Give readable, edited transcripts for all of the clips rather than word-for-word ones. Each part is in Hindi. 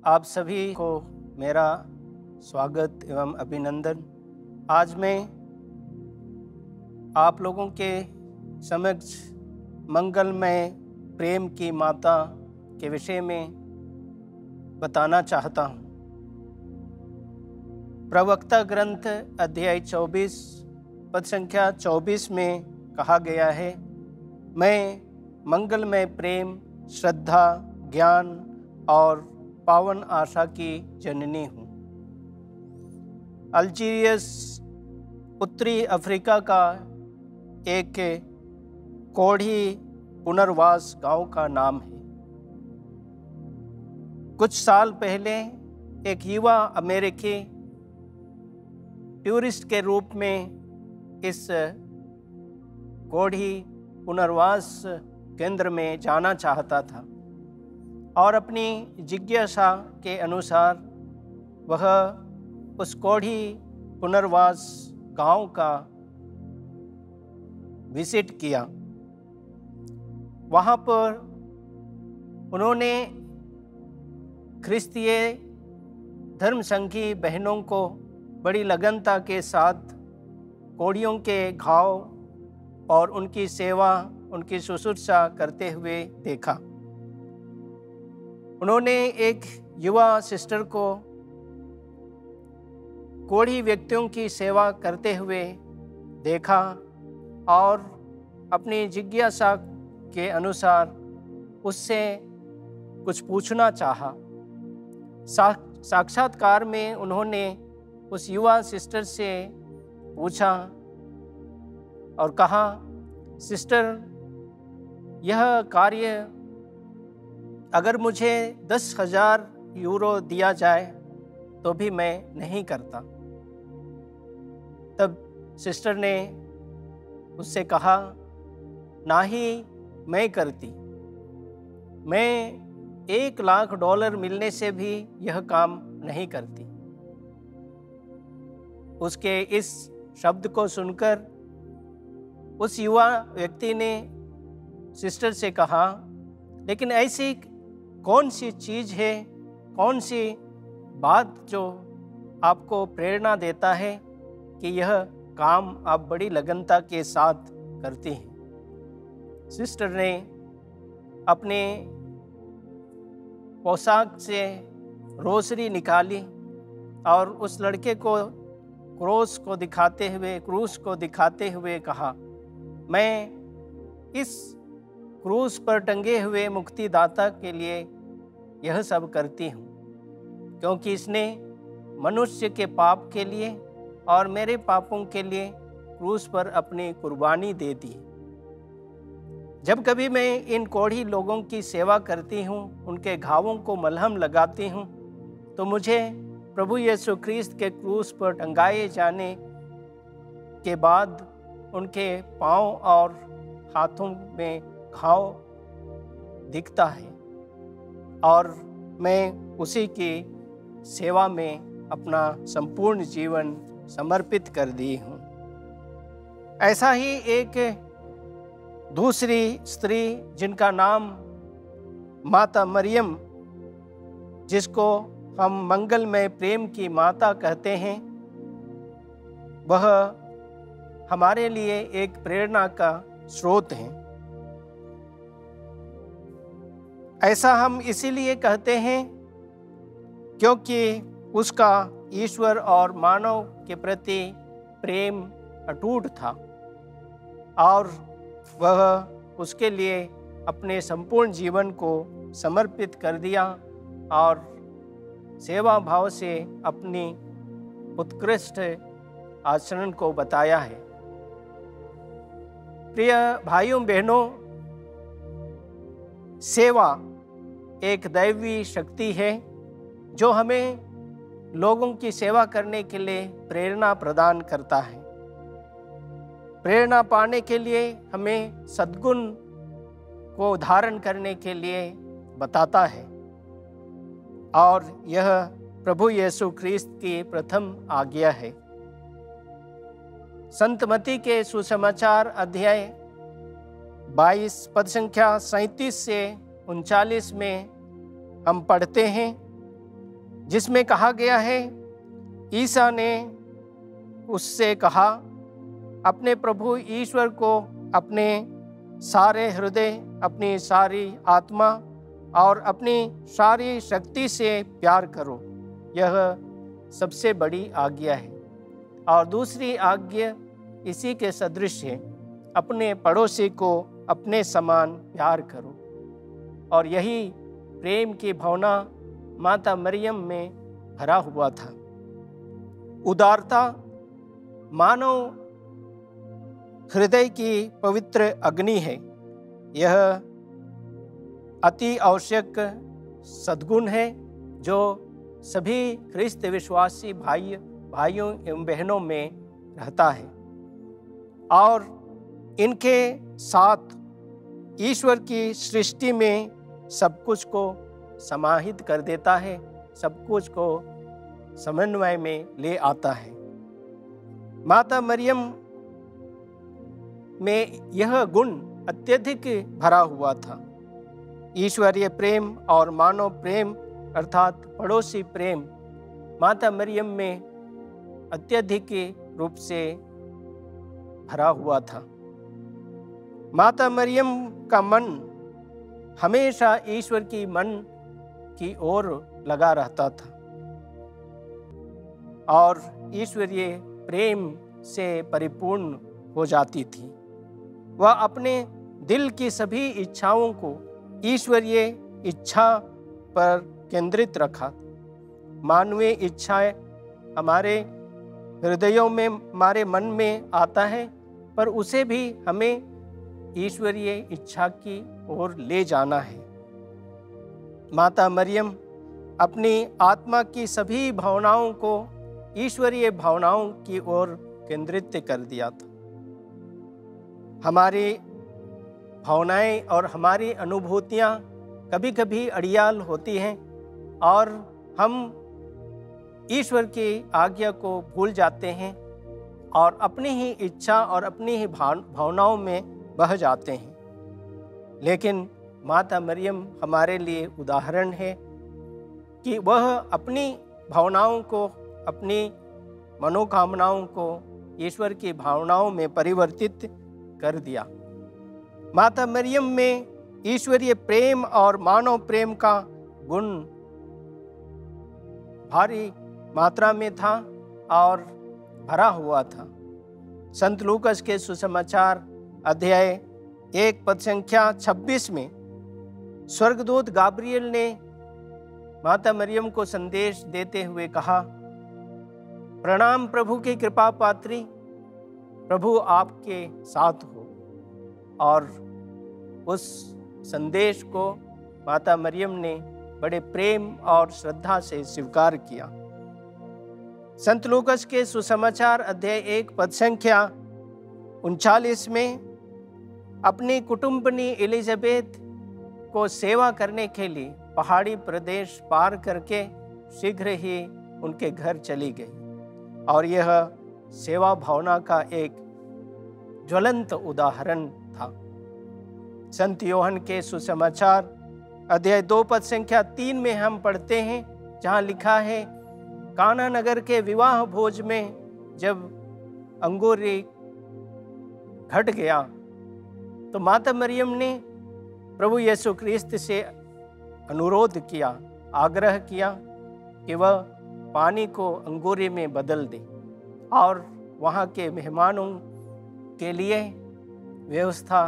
आप सभी को मेरा स्वागत एवं अभिनंदन। आज मैं आप लोगों के समक्ष मंगलमय प्रेम की माता के विषय में बताना चाहता हूँ। प्रवक्ता ग्रंथ अध्याय 24 पद संख्या 24 में कहा गया है, मैं मंगलमय प्रेम, श्रद्धा, ज्ञान और पावन आशा की जननी हूँ। अल्जीरियस उत्तरी अफ्रीका का एक कोढ़ी पुनर्वास गांव का नाम है। कुछ साल पहले एक युवा अमेरिकी टूरिस्ट के रूप में इस कोढ़ी पुनर्वास केंद्र में जाना चाहता था और अपनी जिज्ञासा के अनुसार वह उस कोढ़ी पुनर्वास गांव का विजिट किया। वहाँ पर उन्होंने ख्रिस्तीय धर्मसंघी बहनों को बड़ी लगनता के साथ कोढ़ियों के घाव और उनकी सेवा, उनकी शुश्रूषा करते हुए देखा। उन्होंने एक युवा सिस्टर को कोढ़ी व्यक्तियों की सेवा करते हुए देखा और अपनी जिज्ञासा के अनुसार उससे कुछ पूछना चाहा। साक्षात्कार में उन्होंने उस युवा सिस्टर से पूछा और कहा, सिस्टर, यह कार्य अगर मुझे 10,000 यूरो दिया जाए तो भी मैं नहीं करता। तब सिस्टर ने उससे कहा, ना ही मैं करती, मैं $1,00,000 मिलने से भी यह काम नहीं करती। उसके इस शब्द को सुनकर उस युवा व्यक्ति ने सिस्टर से कहा, लेकिन ऐसी कौन सी चीज़ है, कौन सी बात जो आपको प्रेरणा देता है कि यह काम आप बड़ी लगनता के साथ करती हैं। सिस्टर ने अपने पोशाक से रोसरी निकाली और उस लड़के को क्रूस को दिखाते हुए कहा, मैं इस क्रूस पर टंगे हुए मुक्तिदाता के लिए यह सब करती हूँ, क्योंकि इसने मनुष्य के पाप के लिए और मेरे पापों के लिए क्रूस पर अपनी कुर्बानी दे दी। जब कभी मैं इन कोढ़ी लोगों की सेवा करती हूँ, उनके घावों को मलहम लगाती हूँ, तो मुझे प्रभु यीशु ख्रीस्त के क्रूस पर टंगाए जाने के बाद उनके पाँव और हाथों में घाव दिखता है और मैं उसी की सेवा में अपना संपूर्ण जीवन समर्पित कर दी हूँ। ऐसा ही एक दूसरी स्त्री जिनका नाम माता मरियम, जिसको हम मंगलमय प्रेम की माता कहते हैं, वह हमारे लिए एक प्रेरणा का स्रोत है। ऐसा हम इसीलिए कहते हैं क्योंकि उसका ईश्वर और मानव के प्रति प्रेम अटूट था और वह उसके लिए अपने संपूर्ण जीवन को समर्पित कर दिया और सेवा भाव से अपनी उत्कृष्ट आचरण को बताया है। प्रिय भाइयों बहनों, सेवा एक दैवी शक्ति है जो हमें लोगों की सेवा करने के लिए प्रेरणा प्रदान करता है। प्रेरणा पाने के लिए हमें सद्गुण को धारण करने के लिए बताता है और यह प्रभु यीशु ख्रीस्त की प्रथम आज्ञा है। संत मत्ती के सुसमाचार अध्याय 22 पद संख्या 37 से 39 में हम पढ़ते हैं, जिसमें कहा गया है, ईसा ने उससे कहा, अपने प्रभु ईश्वर को अपने सारे हृदय, अपनी सारी आत्मा और अपनी सारी शक्ति से प्यार करो। यह सबसे बड़ी आज्ञा है। और दूसरी आज्ञा इसी के सदृश है, अपने पड़ोसी को अपने समान प्यार करो। और यही प्रेम की भावना माता मरियम में भरा हुआ था। उदारता मानव हृदय की पवित्र अग्नि है। यह अति आवश्यक सद्गुण है जो सभी ख्रिस्त विश्वासी भाइयों एवं बहनों में रहता है और इनके साथ ईश्वर की सृष्टि में सब कुछ को समाहित कर देता है, सब कुछ को समन्वय में ले आता है। माता मरियम में यह गुण अत्यधिक भरा हुआ था। ईश्वरीय प्रेम और मानव प्रेम अर्थात पड़ोसी प्रेम माता मरियम में अत्यधिक रूप से भरा हुआ था। माता मरियम का मन हमेशा ईश्वर की मन की ओर लगा रहता था और ईश्वरीय प्रेम से परिपूर्ण हो जाती थी। वह अपने दिल की सभी इच्छाओं को ईश्वरीय इच्छा पर केंद्रित रखा। मानवीय इच्छाएं हमारे हृदयों में, हमारे मन में आता है, पर उसे भी हमें ईश्वरीय इच्छा की ओर ले जाना है। माता मरियम अपनी आत्मा की सभी भावनाओं को ईश्वरीय भावनाओं की ओर केंद्रित कर दिया था। हमारी भावनाएं और हमारी अनुभूतियां कभी कभी अड़ियाल होती हैं और हम ईश्वर की आज्ञा को भूल जाते हैं और अपनी ही इच्छा और अपनी ही भावनाओं में बह जाते हैं। लेकिन माता मरियम हमारे लिए उदाहरण है कि वह अपनी भावनाओं को, अपनी मनोकामनाओं को ईश्वर की भावनाओं में परिवर्तित कर दिया। माता मरियम में ईश्वरीय प्रेम और मानव प्रेम का गुण भारी मात्रा में था और भरा हुआ था। संत लूकस के सुसमाचार अध्याय 1 पद संख्या 26 में स्वर्गदूत गाब्रियल ने माता मरियम को संदेश देते हुए कहा, प्रणाम प्रभु की कृपा पात्री, प्रभु आपके साथ हो। और उस संदेश को माता मरियम ने बड़े प्रेम और श्रद्धा से स्वीकार किया। संत लूकस के सुसमाचार अध्याय 1 पद संख्या 39 में अपनी कुटुंबनी एलिजाबेथ को सेवा करने के लिए पहाड़ी प्रदेश पार करके शीघ्र ही उनके घर चली गई और यह सेवा भावना का एक ज्वलंत उदाहरण था। संत योहन के सुसमाचार अध्याय 2 पद संख्या 3 में हम पढ़ते हैं, जहाँ लिखा है, काना नगर के विवाह भोज में जब अंगूरी घट गया तो माता मरियम ने प्रभु यीशु ख्रिस्त से अनुरोध किया, आग्रह किया कि वह पानी को अंगूरी में बदल दे और वहाँ के मेहमानों के लिए व्यवस्था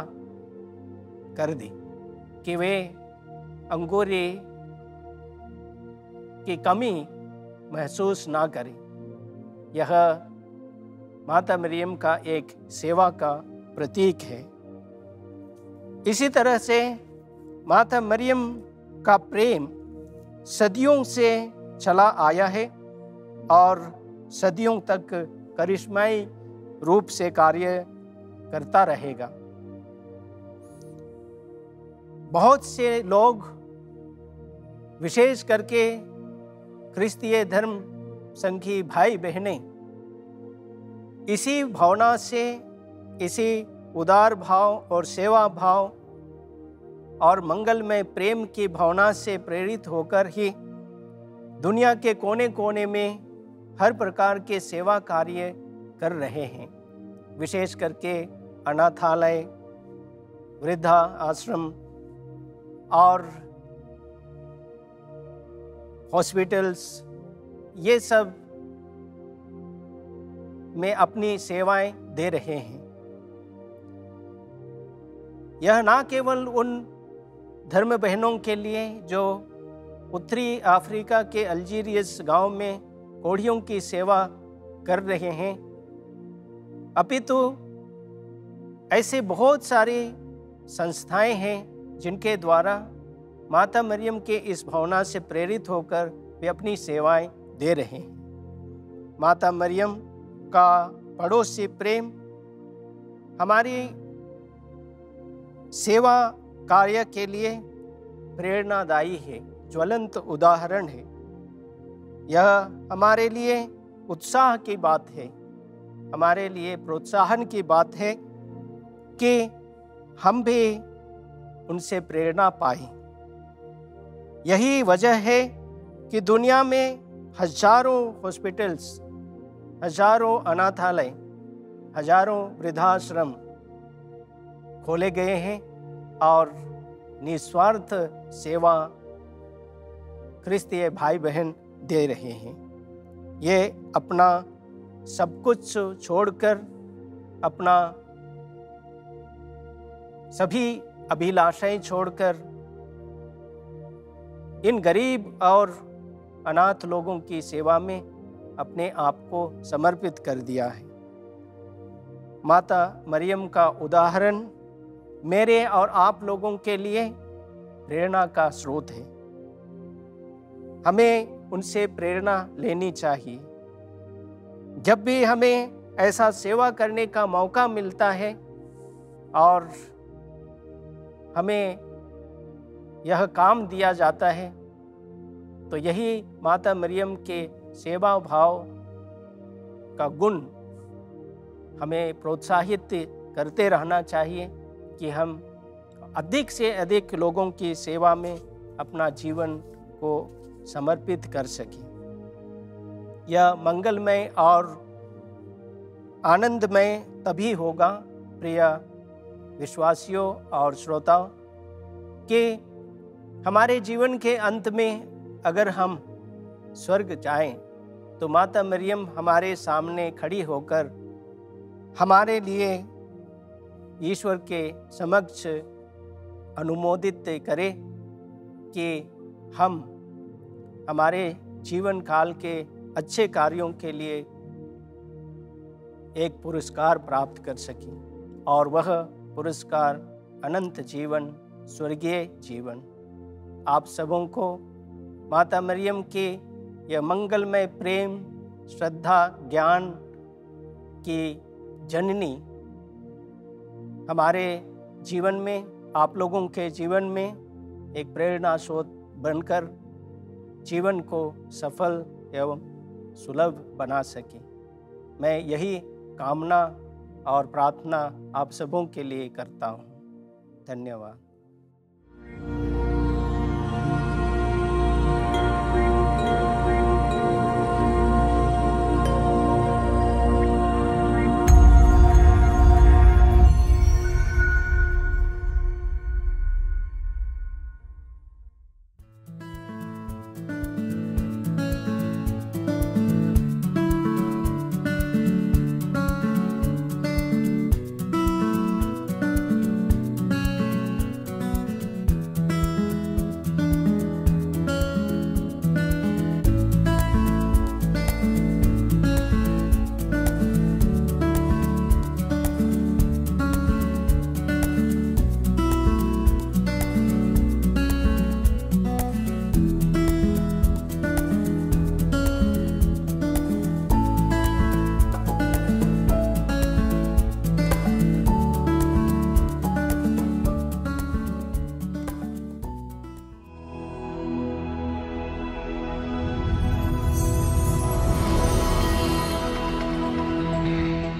कर दी कि वे अंगूरी की कमी महसूस ना करें। यह माता मरियम का एक सेवा का प्रतीक है। इसी तरह से माता मरियम का प्रेम सदियों से चला आया है और सदियों तक करिश्माई रूप से कार्य करता रहेगा। बहुत से लोग, विशेष करके क्रिस्तीय धर्म संघी भाई बहनें, इसी भावना से, इसी उदार भाव और सेवा भाव और मंगलमय प्रेम की भावना से प्रेरित होकर ही दुनिया के कोने कोने में हर प्रकार के सेवा कार्य कर रहे हैं, विशेष करके अनाथालय, वृद्धा आश्रम और हॉस्पिटल्स, ये सब में अपनी सेवाएं दे रहे हैं। यह ना केवल उन धर्म बहनों के लिए जो उत्तरी अफ्रीका के अल्जीरियस गांव में कोढ़ियों की सेवा कर रहे हैं, अपितु ऐसे बहुत सारी संस्थाएं हैं जिनके द्वारा माता मरियम के इस भावना से प्रेरित होकर वे अपनी सेवाएं दे रहे हैं। माता मरियम का पड़ोसी प्रेम हमारी सेवा कार्य के लिए प्रेरणादायी है, ज्वलंत उदाहरण है। यह हमारे लिए उत्साह की बात है, हमारे लिए प्रोत्साहन की बात है कि हम भी उनसे प्रेरणा पाएं। यही वजह है कि दुनिया में हजारों हॉस्पिटल्स, हजारों अनाथालय, हजारों वृद्धाश्रम खोले गए हैं और निस्वार्थ सेवा क्रिस्तीय भाई बहन दे रहे हैं। ये अपना सब कुछ छोड़कर, अपना सभी अभिलाषाएं छोड़कर इन गरीब और अनाथ लोगों की सेवा में अपने आप को समर्पित कर दिया है। माता मरियम का उदाहरण मेरे और आप लोगों के लिए प्रेरणा का स्रोत है। हमें उनसे प्रेरणा लेनी चाहिए। जब भी हमें ऐसा सेवा करने का मौका मिलता है और हमें यह काम दिया जाता है, तो यही माता मरियम के सेवा भाव का गुण हमें प्रोत्साहित करते रहना चाहिए कि हम अधिक से अधिक लोगों की सेवा में अपना जीवन को समर्पित कर सकें। यह मंगलमय और आनंदमय तभी होगा, प्रिय विश्वासियों और श्रोताओं, कि हमारे जीवन के अंत में अगर हम स्वर्ग जाएं तो माता मरियम हमारे सामने खड़ी होकर हमारे लिए ईश्वर के समक्ष अनुमोदित करे कि हम हमारे जीवन काल के अच्छे कार्यों के लिए एक पुरस्कार प्राप्त कर सकें, और वह पुरस्कार अनंत जीवन, स्वर्गीय जीवन। आप सबों को माता मरियम के यह मंगलमय प्रेम, श्रद्धा, ज्ञान की जननी हमारे जीवन में, आप लोगों के जीवन में एक प्रेरणा स्रोत बनकर जीवन को सफल एवं सुलभ बना सके। मैं यही कामना और प्रार्थना आप सबों के लिए करता हूँ। धन्यवाद।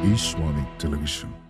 Ishwani Television.